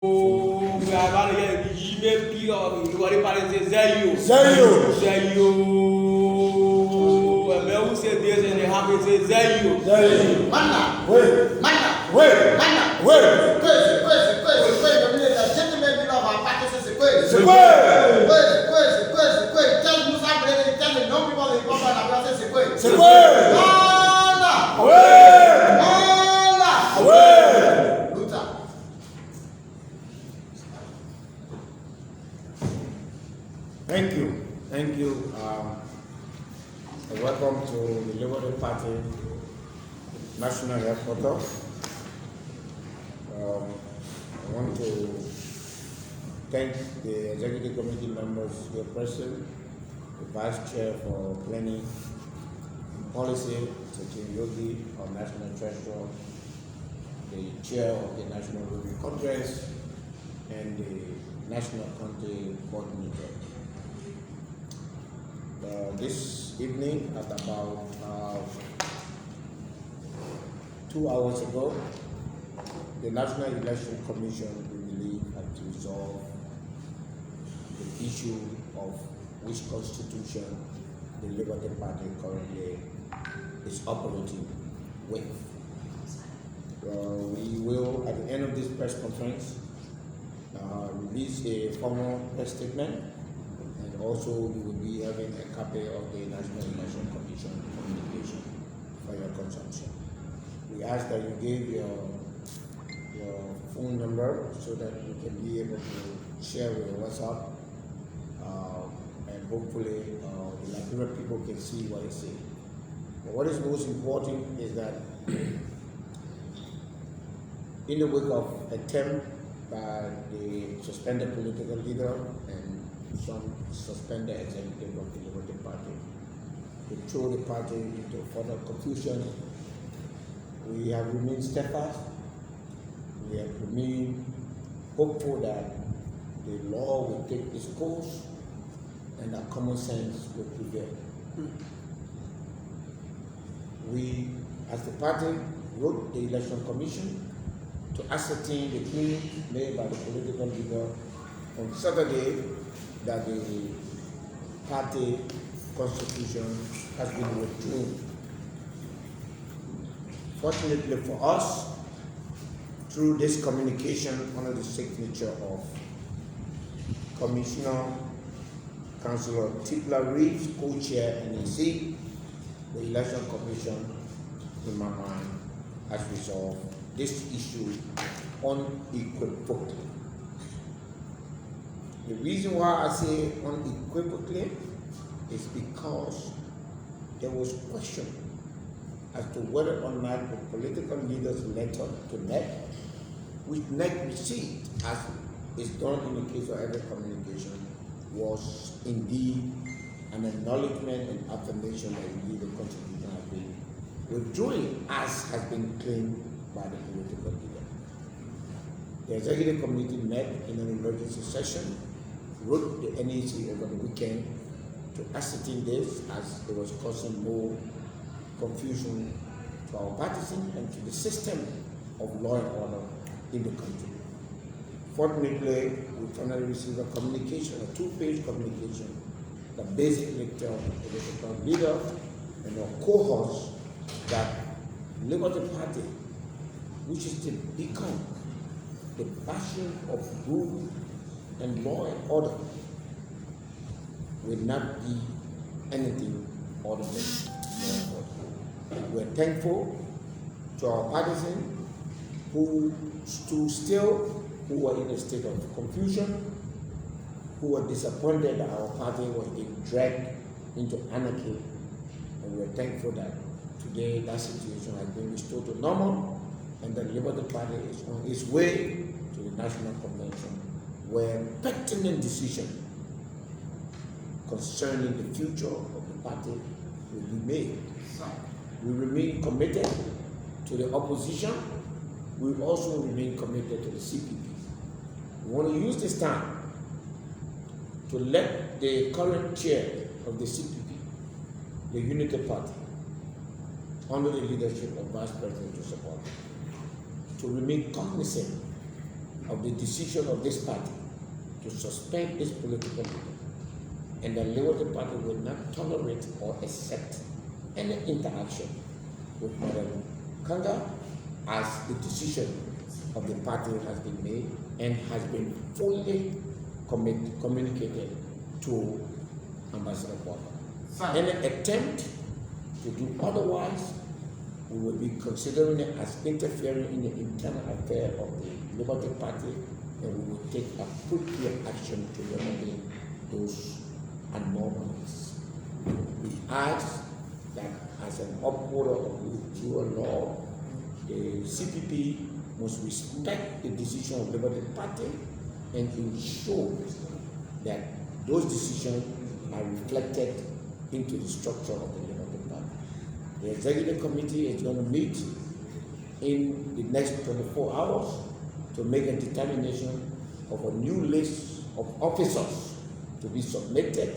We are about to get the email P of the body party Zayo. And then who said this and they have it say Zayo. Mana, wait. The gentleman of our party says tell Musa Bility, tell the young people in Baba Thank you. Welcome to the Liberty Party National Headquarters. I want to thank the Executive Committee members here present, the Vice Chair for Planning and Policy, Senator Yogi, our National Treasurer, the Chair of the National Review Congress, and the National County Coordinator. This evening, at about 2 hours ago, the National Election Commission, we believe, had resolved the issue of which constitution the Liberty Party currently is operating with. We will, at the end of this press conference, release a formal press statement. And also, we will be having a copy of the National Election Commission communication for your consumption. We ask that you give your phone number so that you can be able to share with your WhatsApp, and hopefully the Liberian people can see what you say. But what is most important is that in the wake of attempt by the suspended political leader and some suspended executive of the Liberty Party to throw the party into further confusion, we have remained steadfast. We have remained hopeful that the law will take its course and that common sense will prevail. We, as the party, wrote the Election Commission to ascertain the claim made by the political leader on Saturday that the party constitution has been withdrawn. Fortunately for us, through this communication under the signature of Commissioner Councillor Tipler Reeves, co-chair NEC, the Election Commission, in my mind, has resolved this issue unequivocally. The reason why I say unequivocally is because there was question as to whether or not the political leader's letter to NEC, which NEC received, as is done in the case of every communication, was indeed an acknowledgement and affirmation that indeed the Constitution has been withdrawn, as has been claimed by the political leader. The Executive Committee met in an emergency session, wrote the NEC over the weekend to ascertain this, as it was causing more confusion to our partisans and to the system of law and order in the country. Fortunately, we finally received a communication, a two-page communication, that basically tells the political leader and our cohorts that Liberty Party, which is to become the bastion of rule and law and order, will not be anything other than law and order. We are thankful to our partisans who stood still, who were in a state of confusion, who were disappointed that our party was being dragged into anarchy, and we are thankful that today that situation has been restored to normal, and the Liberty Party is on its way to the National Convention, where pertinent decision concerning the future of the party will be made. We remain committed to the opposition. We also remain committed to the CPP. We want to use this time to let the current chair of the CPP, the Unity Party, under the leadership of Vice President to support, to remain cognizant of the decision of this party to suspend this political leader, and the Liberty Party will not tolerate or accept any interaction with Madam Kanga, as the decision of the party has been made and has been fully communicated to Ambassador Walker. Any attempt to do otherwise, we will be considering it as interfering in the internal affair of the Liberty Party, and we will take appropriate action to remedy those anomalies. We ask that as an upholder of rule and law, the CPP must respect the decision of the Liberty Party and ensure that those decisions are reflected into the structure of the Liberty Party. The Executive Committee is going to meet in the next 24 hours to make a determination of a new list of officers to be submitted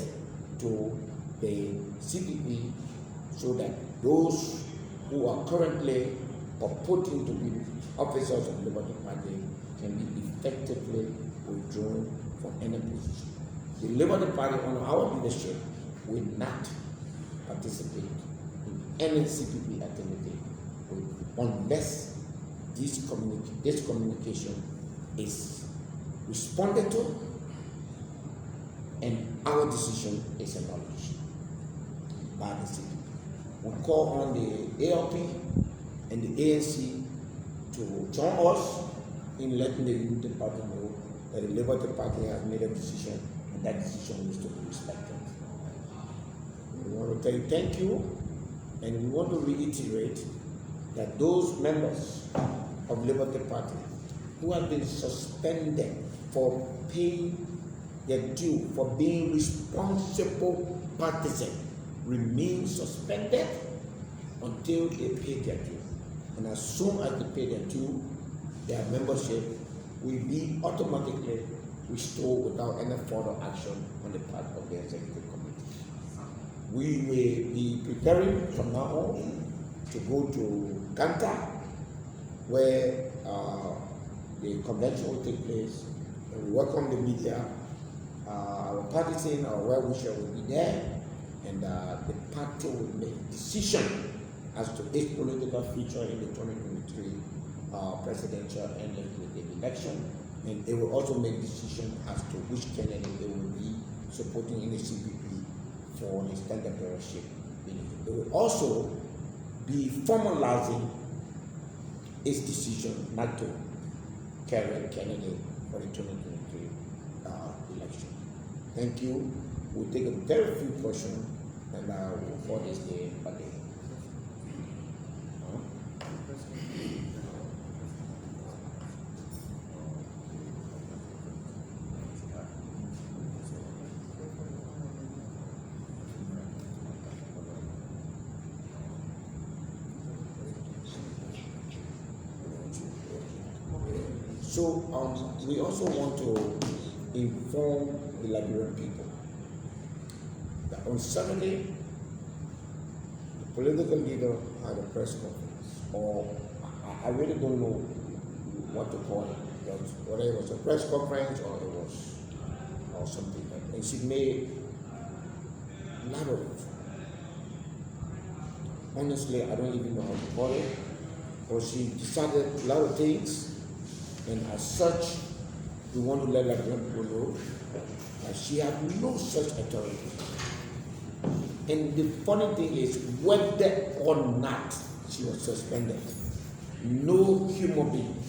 to the CPP, so that those who are currently purporting to be officers of the Liberty Party can be effectively withdrawn from any position. The Liberty Party, under our leadership, will not participate in any CPP activity unless this communication is responded to and our decision is acknowledged by the CPP. We call on the ALP and the ANC to join us in letting the Liberty Party know that the Liberty Party has made a decision, and that decision is to be respected. We want to tell you thank you, and we want to reiterate that those members of Liberty Party who have been suspended for paying their due, for being responsible partisans, remain suspended until they pay their due. And as soon as they pay their due, their membership will be automatically restored without any further action on the part of the Executive Committee. We will be preparing from now on to go to Ganta, where the convention will take place. And we welcome the media. Our partisan, our well-wisher will be there, and the party will make a decision as to its political future in the 2023 presidential and legislative election, and it will also make a decision as to which candidate they will be supporting in the CPP for the standard bearership. It will also be formalizing its decision not to carry a candidate for the 2023 election. Thank you. We'll take a very few questions, and we'll for this day by day. So we also want to inform the Liberian people that on Saturday, the political leader had a press conference, or I really don't know what to call it, whether it was a press conference or it was or something like that. And she made a lot of, honestly, I don't even know how to call it, but she decided a lot of things. And as such, we want to let Liberian people know that she had no such authority. And the funny thing is, whether or not she was suspended, no human being,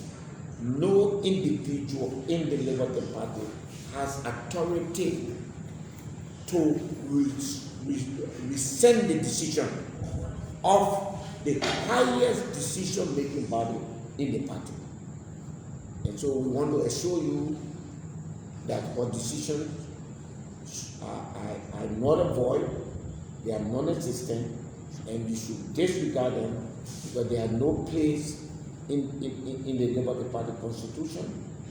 no individual in the Liberty Party has authority to rescind the decision of the highest decision-making body in the party. And so we want to assure you that our decisions are not void, they are non-existent, and you should disregard them because they have no place in the Liberty Party constitution.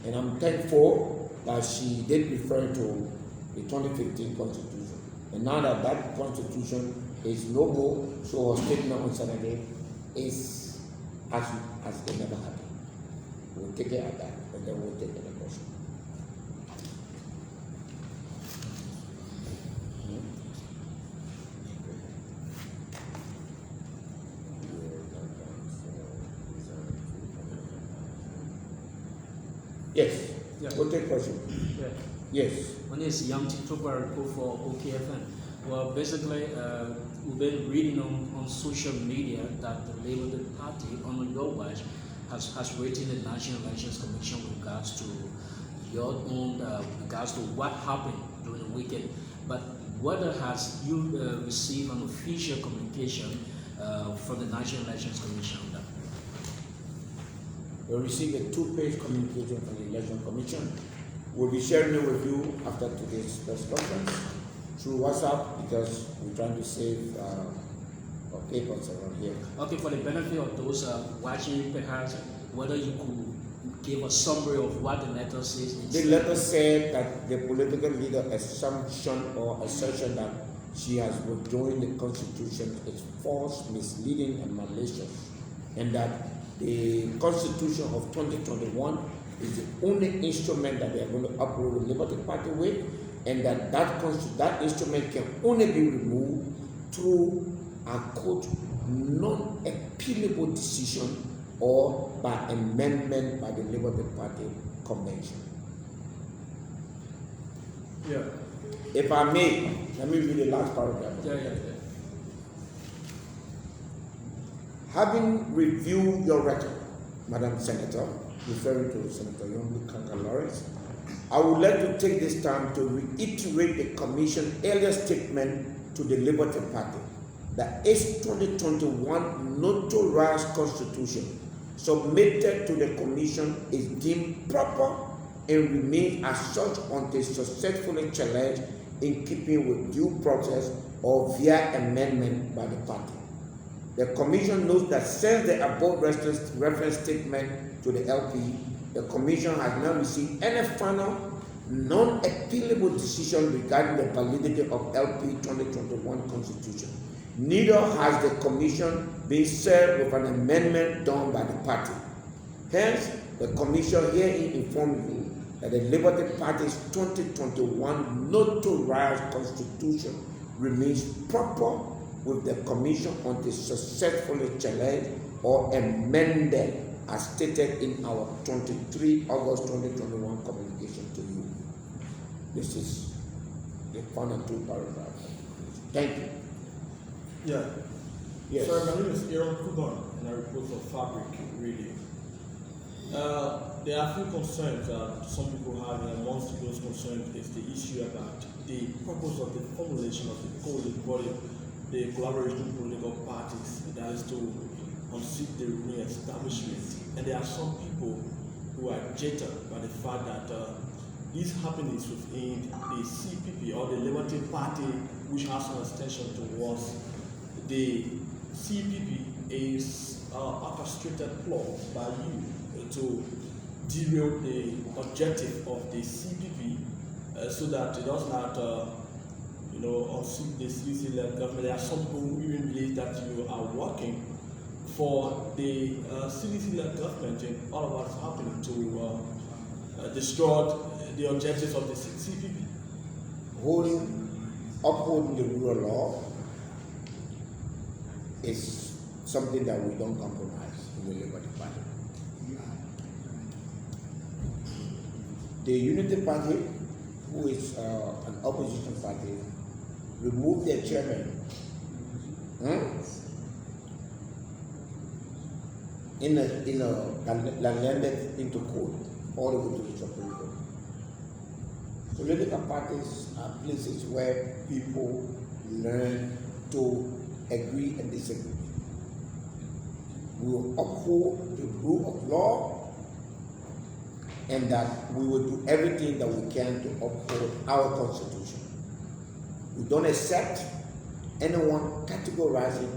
And I'm thankful that she did refer to the 2015 constitution. And now that that constitution is no more, so her statement on Saturday is as it never happened. We'll take it at that, and then we'll take it. Yeah. We'll take question. Yeah. Yes. My name is Young Titopa, report for OKFM. Well, basically, we've been reading on social media that the Labour Party, on your watch, has written the National Elections Commission with regards to your own, regards to what happened during the weekend. But whether has you received an official communication from the National Elections Commission on that? We received a 2-page communication from the Election Commission. We'll be sharing it with you after today's press conference through WhatsApp because we're trying to save our papers around here. Okay, for the benefit of those watching, perhaps whether you could give a summary of what the letter says. The letter said that the political leader assumption or assertion that she has withdrawn the Constitution is false, misleading, and malicious, and that the Constitution of 2021 is the only instrument that they are going to uproot the Liberty Party with, and that instrument can only be removed through a quote non-appealable decision or by amendment by the Liberty Party convention. Yeah. If I may, let me read the last paragraph. Yeah. Having reviewed your record, Madam Senator, referring to Senator Young Kanka Lawrence, I would like to take this time to reiterate the Commission's earlier statement to the Liberty Party that its 2021 notarized Constitution submitted to the Commission is deemed proper and remains as such until successfully challenged in keeping with due process or via amendment by the party. The Commission notes that since the above reference statement to the LP, the Commission has not received any final non-appealable decision regarding the validity of LP 2021 Constitution. Neither has the Commission been served with an amendment done by the party. Hence, the Commission herein informs you that the Liberty Party's 2021 notarized Constitution remains proper with the Commission until successfully challenged or amended as stated in our 23 August 2021 communication to you. This is the final 2 paragraphs. Thank you. Yeah. Yes. Sorry, my name is Aaron Kuban, and I report for Fabric Radio. There are a few concerns that some people have, and amongst those concerns is the issue about the purpose of the formulation of the coalition body, the collaboration political parties, that is to unseat the re-establishment. And there are some people who are jaded by the fact that these happenings within the CPP or the Liberty Party, which has an extension towards the CPP, is orchestrated plot by you to derail the objective of the CPP so that it does not unseat the CDC-led government. There are some people who even believe that you are working for the CDC-led government and all of what's happening to destroy the objectives of the CPP. Upholding the rule of law is something that we don't compromise in the Liberty Party. The Unity Party, who is an opposition party, removed their chairman that landed into court all the way to the Supreme Court. Political parties are places where people learn to agree and disagree. We will uphold the rule of law, and that we will do everything that we can to uphold our Constitution. We don't accept anyone categorizing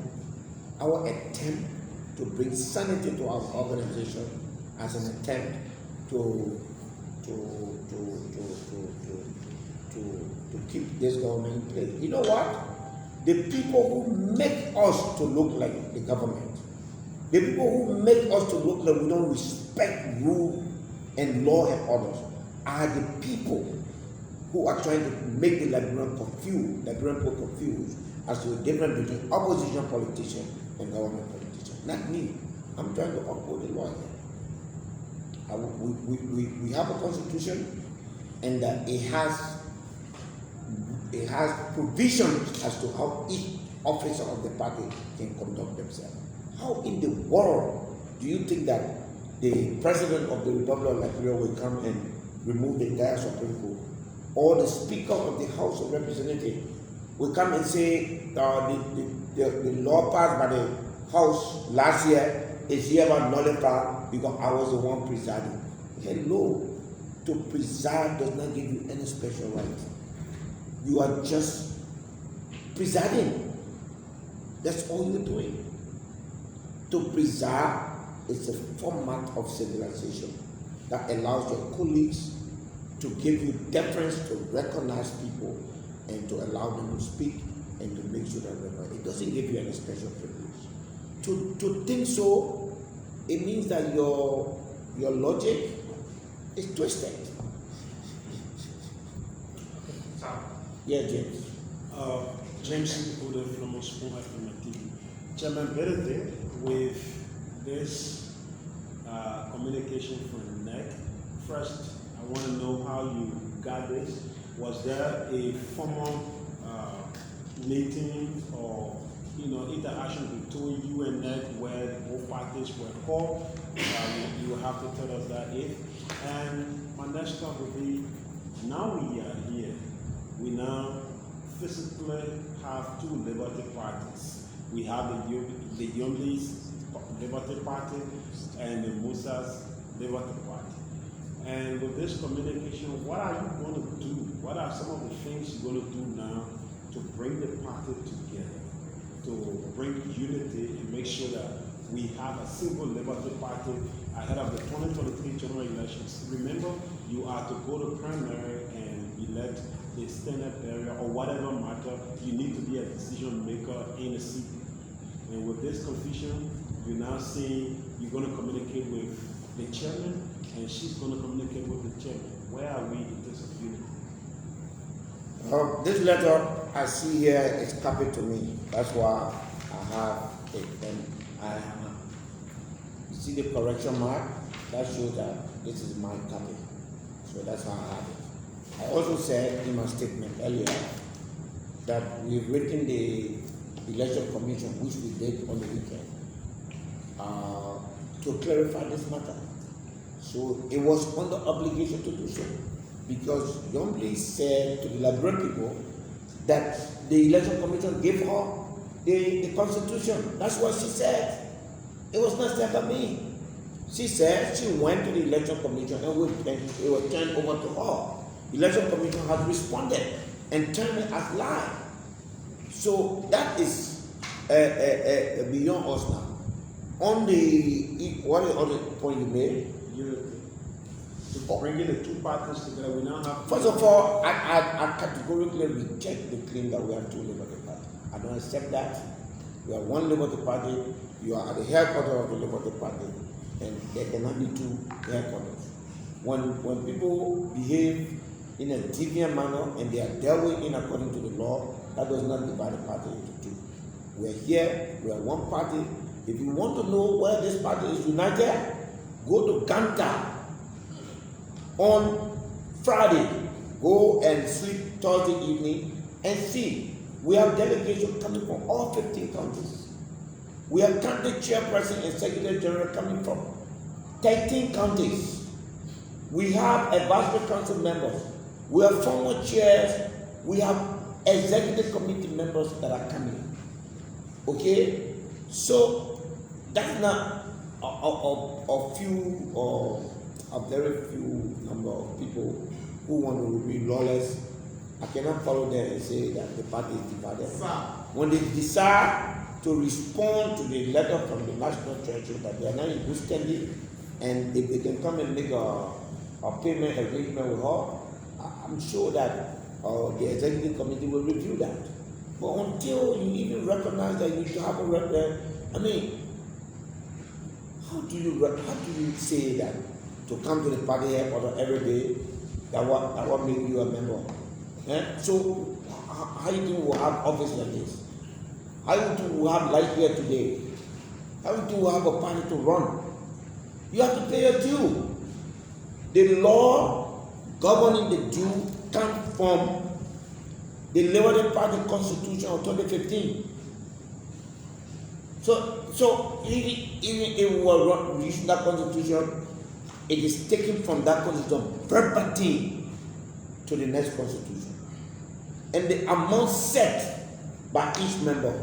our attempt to bring sanity to our organization as an attempt to keep this government in place. You know what? The people who make us to look like the government, the people who make us to look like we don't respect rule and law and orders, are the people who are trying to make the Liberian people confused as to the difference between opposition politicians and government politicians. Not me. I'm trying to uphold the law here. I we have a constitution, and it has provisions as to how each officer of the party can conduct themselves. How in the world do you think that the president of the Republic of Liberia will come and remove the entire Supreme Court, or the Speaker of the House of Representatives will come and say the law passed by the House last year is hereby nullified because I was the one presiding? Hello, to preside does not give you any special right. You are just presiding. That's all you're doing. To preside is a format of civilization that allows your colleagues to give you deference, to recognize people, and to allow them to speak and to make sure that it doesn't give you any special privilege. To think so, it means that your logic is twisted. Yeah, James. James Udo from Spoon FM TV. Chairman Bility, with this communication from NEC, first I want to know how you got this. Was there a formal meeting or interaction between you and NEC where both parties were called? You will have to tell us that if. And my next thought would be, now we are here. We now physically have two Liberty parties. We have the Yombi's Liberty Party and the Musa's Liberty Party. And with this communication, what are you going to do? What are some of the things you're going to do now to bring the party together, to bring unity and make sure that we have a single Liberty Party ahead of the 2023 general elections? Remember, you are to go to primary and elect the standard area or whatever matter. You need to be a decision maker in the city. And with this confusion, you're now saying you're going to communicate with the chairman and she's going to communicate with the chairman. Where are we in terms of unity? This letter I see here is copied to me. That's why I have it. And you see the correction mark? That shows that this is my copy. So that's how I have it. I also said in my statement earlier that we've written the election commission, which we did on the weekend, to clarify this matter. So it was under obligation to do so, because Youngly said to the Liberian people that the election commission gave her the constitution. That's what she said. It was not said by me. She said she went to the election commission and it was turned over to her. Election commission has responded and turned it as lie. So that is beyond us now. On the other point you made, Bringing the two parties together, we now have. First of all, I categorically reject the claim that we have two Liberty Party. I don't accept that. We are one Liberty Party. You are at the headquarters of the Liberty Party, and there cannot be two headquarters. When people behave in a deviant manner and they are dealt with in according to the law, that does not divide the party into two. We are here. We are one party. If you want to know where this party is united, go to Ganta on Friday. Go and sleep Thursday evening and see. We have delegation coming from all 15 counties. We have county chairperson and secretary general coming from 13 counties. We have advisory council members. We have former chairs. We have executive committee members that are coming. Okay? So that's not a few or a very few number of people who want to be lawless. I cannot follow them and say that the party is divided. When they decide to respond to the letter from the National Treasury that they are not in good standing, and if they can come and make a payment arrangement with her, I'm sure that the executive committee will review that. But until you even recognize that you should have a record, I mean, how do you say that to come to the party headquarters every day, that what make you a member? So how you think we'll have office like this? How you think we'll have life here today? How you think we'll have a party to run? You have to pay your due. The law governing the Jew comes from the Liberal Party Constitution of 2015. So even if we were using that constitution, it is taken from that constitution verbatim to the next constitution. And the amount set by each member,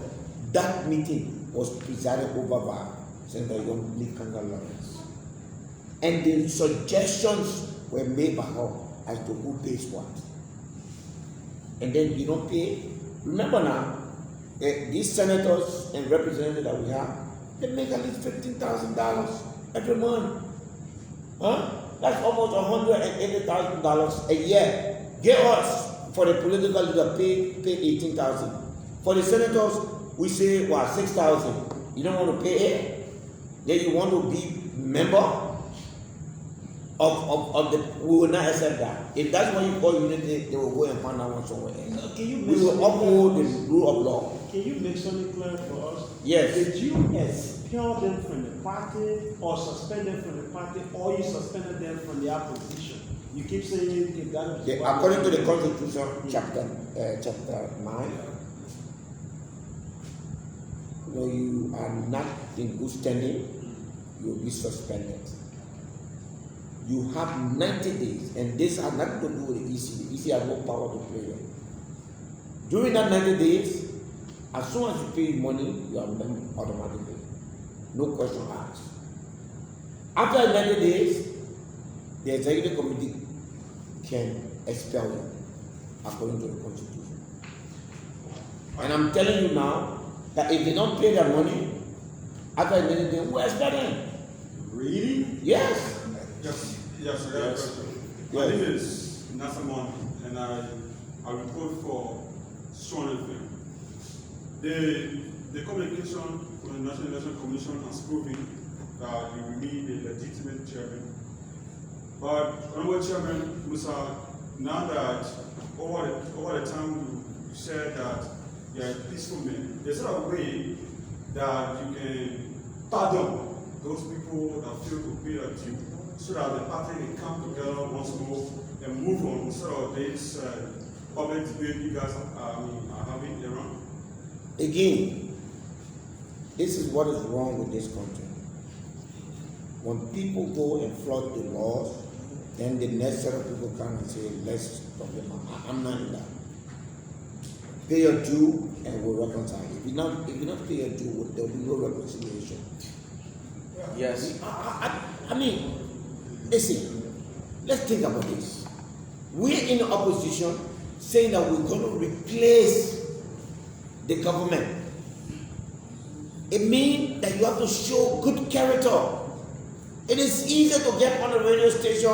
that meeting was presided over by Senator Young Lee Kanga Lawrence. And the suggestions were made by her as to who pays what. And then you don't pay. Remember now, these senators and representatives that we have, they make at least $15,000 every month. Huh? That's almost $180,000 a year. Get us for the political leader pay $18,000. For the senators, we say $6,000. You don't want to pay it? Then you want to be member of the, we will not accept that. If that's what you call unity, they will go and find that one somewhere else. We will uphold the rule of law. Can you make something clear for us? Yes. Did you expel them from the party or suspend them from the party, or you suspended them from the opposition? You keep saying you can that. According to the Constitution, chapter 9, you are not in good standing, you will be suspended. You have 90 days, and this has nothing to do with the EC. The EC has no power to play with. During that 90 days, as soon as you pay money, you are member automatically. No question asked. After 90 days, the executive committee can expel you according to the Constitution. And I'm telling you now that if they don't pay their money, after 90 days, we'll expel them. Really? Yes. Yes, sir. Yes. My name is Nasamon, and I report for Strong FM. The communication from the National Election Commission has proven that you will be the legitimate chairman. But Honorable Chairman Musa, now that over the time you said that you are a peaceful man, is there a way that you can pardon those people that fail to pay their due, so that the party can come together once more and move on instead of this public debate you guys are having around? Again, this is what is wrong with this country. When people go and flout the laws, then the next set of people come and say, let's stop them. I'm not in that. Pay your due and we'll reconcile. If you not pay your due, there will be no reconciliation. Yes. I mean, listen, let's think about this. We're in the opposition saying that we're going to replace the government. It means that you have to show good character. It is easier to get on a radio station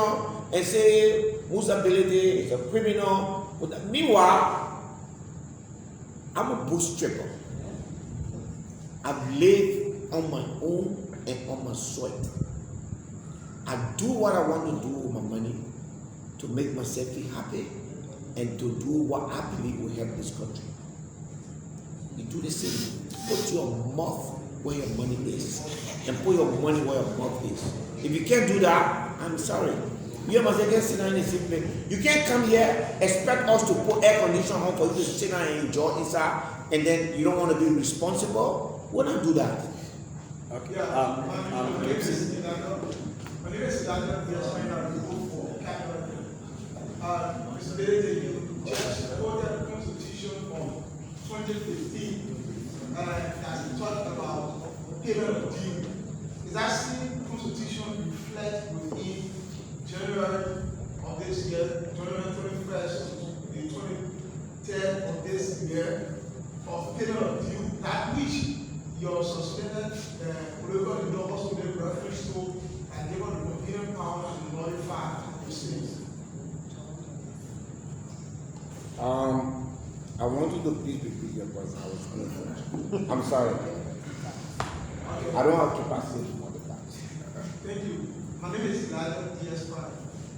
and say Musa Bility is a criminal. Meanwhile, I'm a bootstrapper. I've lived on my own and on my sweat. I do what I want to do with my money to make myself feel happy and to do what I believe will help this country. You do the same. Put your mouth where your money is and put your money where your mouth is. If you can't do that, I'm sorry. You must again sit down in a seat. You can't come here, expect us to put air conditioning on for you to sit down and enjoy inside, and then you don't want to be responsible. We'll not do that. Okay. My name is Daniel. Yes, I know you go for capital. Mr. Bility, you just quoted the Constitution from 2015 as you talked about payment of due. Is that same Constitution reflect within January of this year, January 21st to the 23rd of this year, of payment of due, that which your suspended political leader also made reference to and given the opinion power to nullify the states? I want you to please repeat your question. I'm sorry. I don't have capacity for the class. Thank you. My name is Elijah DS5.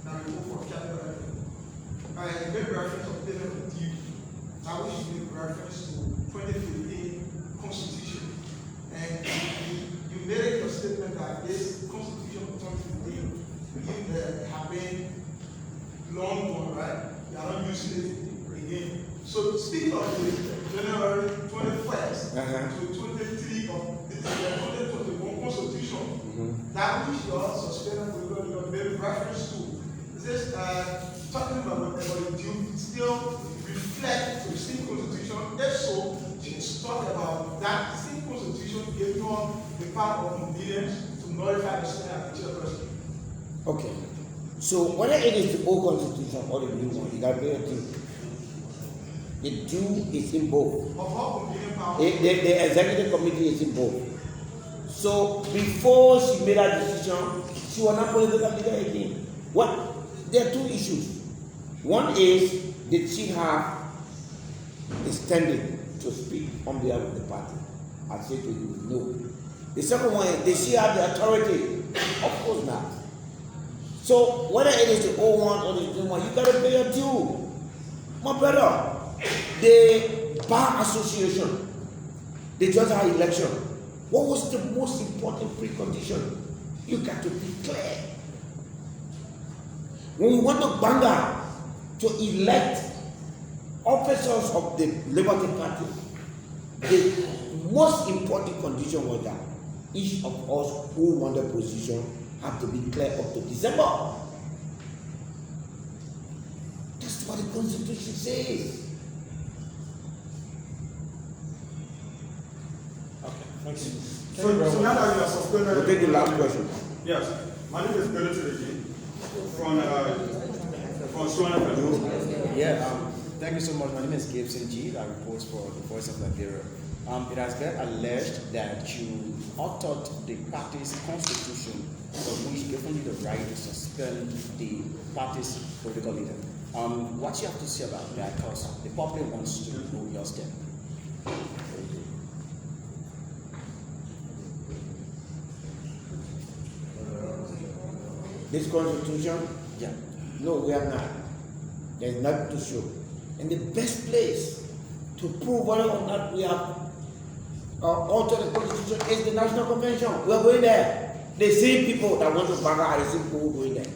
Now we go for capital. I made reference of payment of due. I wish you made reference to 2015 Constitution. And you made your statement that this Constitution of 2015 believe that have been long gone, right? They are not using it again. So speaking of the January 21st to 23 of this year, 2021 Constitution, that which you all suspended for made reference to, is this talking about the due still reflect to the same Constitution? If so, she's talking about that same Constitution gave you the power of convenience to nullify the chairperson. Okay. So whether it is the old Constitution or the new one, you got to pay attention. The due is in both. The executive committee is in both. So before she made her decision, she was not political leader again. What? There are two issues. One is, did she have the standing to speak on behalf of the party? I say to you, no. The second one is, did she have the authority? Of course not. So whether it is the old one or the new one, you gotta pay your due. My brother, the Bar Association, they just had election. What was the most important precondition? You got to declare. When we want to Banga to elect officers of the Liberty Party, the most important condition was that each of us who want the position have to be clear up to December. That's what the Constitution says. Okay, thank you. So now that you are suspended. We'll take the last question. Yes, my name is Bility from Swan. Yeah, thank you so much. My name is Gibson G. I report for the Voice of Liberia. It has been alleged that you authored the party's constitution, for which gave you the right to suspend the party's political leader. What you have to say about that? Because the public wants to know your step. This constitution? Yeah. No, we have not. There's nothing to show. And the best place to prove whether or not we have altered the constitution is the National Convention. We're going there. The same people that want to back out are the same people who are going there.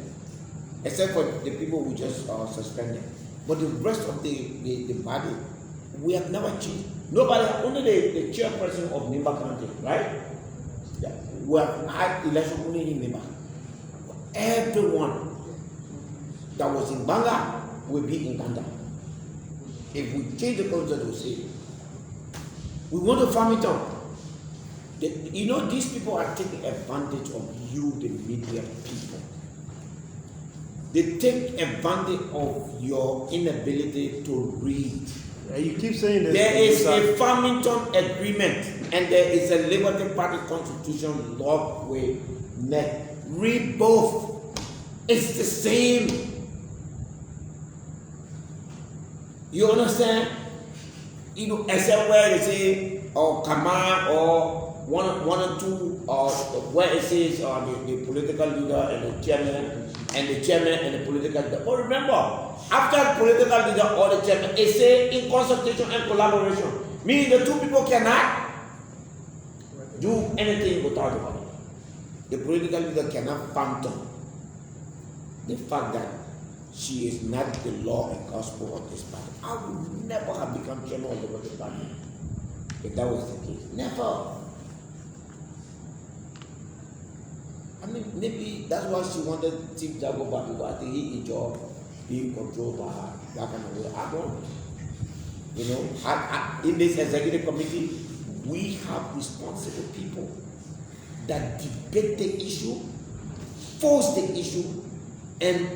Except for the people who just suspended. But the rest of the body, we have never changed. Nobody, only the chairperson of Nimba County, right? Yeah. We have had election only in Nimba. Everyone that was in Banga will be in Banga. If we change the constitution, we'll say, we want to farm it up. You know, these people are taking advantage of you, the media people. They take advantage of your inability to read. Yeah, you keep saying this. There is a Farmington Agreement and there is a Liberty Party Constitution law with net. Read both. It's the same. You understand? You know, except where they say, or command, or one or two, or where it says the political leader and the chairman and the political leader. But remember, after the political leader or the chairman, it says in consultation and collaboration. Meaning the two people cannot do anything without the other. The political leader cannot phantom the fact that she is not the law and gospel of this party. I would never have become chairman of the Liberty Party if that was the case. Never. I mean, maybe that's why she wanted Chief Jago back because I think he enjoyed being controlled by her, that kind of way. I don't. You know, in this executive committee, we have responsible people that debate the issue, force the issue, and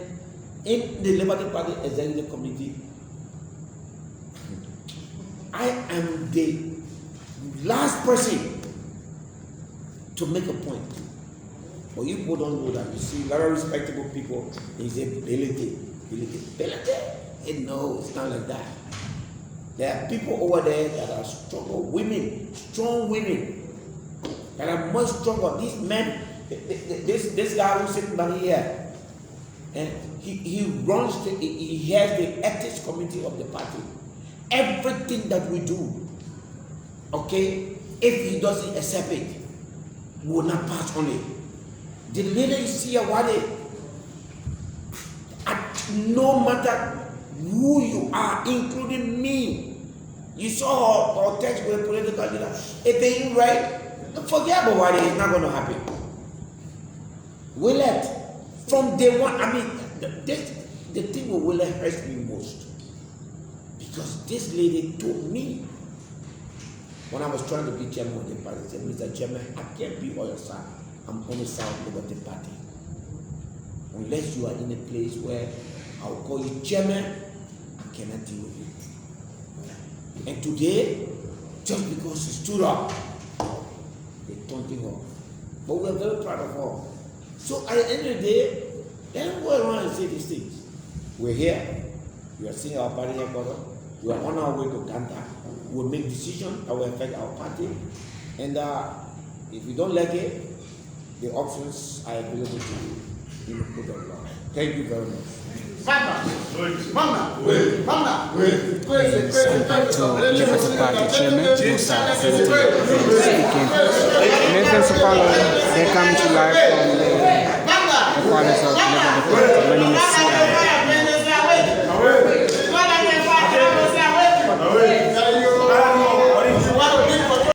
in the Liberty Party Executive Committee, I am the last person to make a point. But you people don't know that. You see very respectable people, they say Bility. No, it's not like that. There are people over there that are strong women, that are much stronger. These men, this guy who's sitting back here, and he runs, he has the ethics committee of the party. Everything that we do, okay, if he doesn't accept it, we will not pass on it. The leader is here, Wade. no matter who you are, including me. You saw our text with a political leader. If they ain't right, forget about it. It's not going to happen. Willett, from day one, I mean, the thing with Willett hurts me most. Because this lady told me, when I was trying to be chairman of the party, said, Mr. Chairman, I can't be on your side. I'm on the side of the party. Unless you are in a place where I'll call you chairman, I cannot deal with you. And today, just because she stood up, they turned things off. But we're very proud of her. So at the end of the day, then go around and say these things. We're here. We are seeing our party headquarters. We are on our way to Ghana. We'll make decisions that will affect our party. And if you don't like it, the options are available to you. You will put them down. Thank you very much. Liberty Party Chairman Musa Bility speaking. Nathan Sapalo, they come to life from the headquarters of Liberty Party. My name is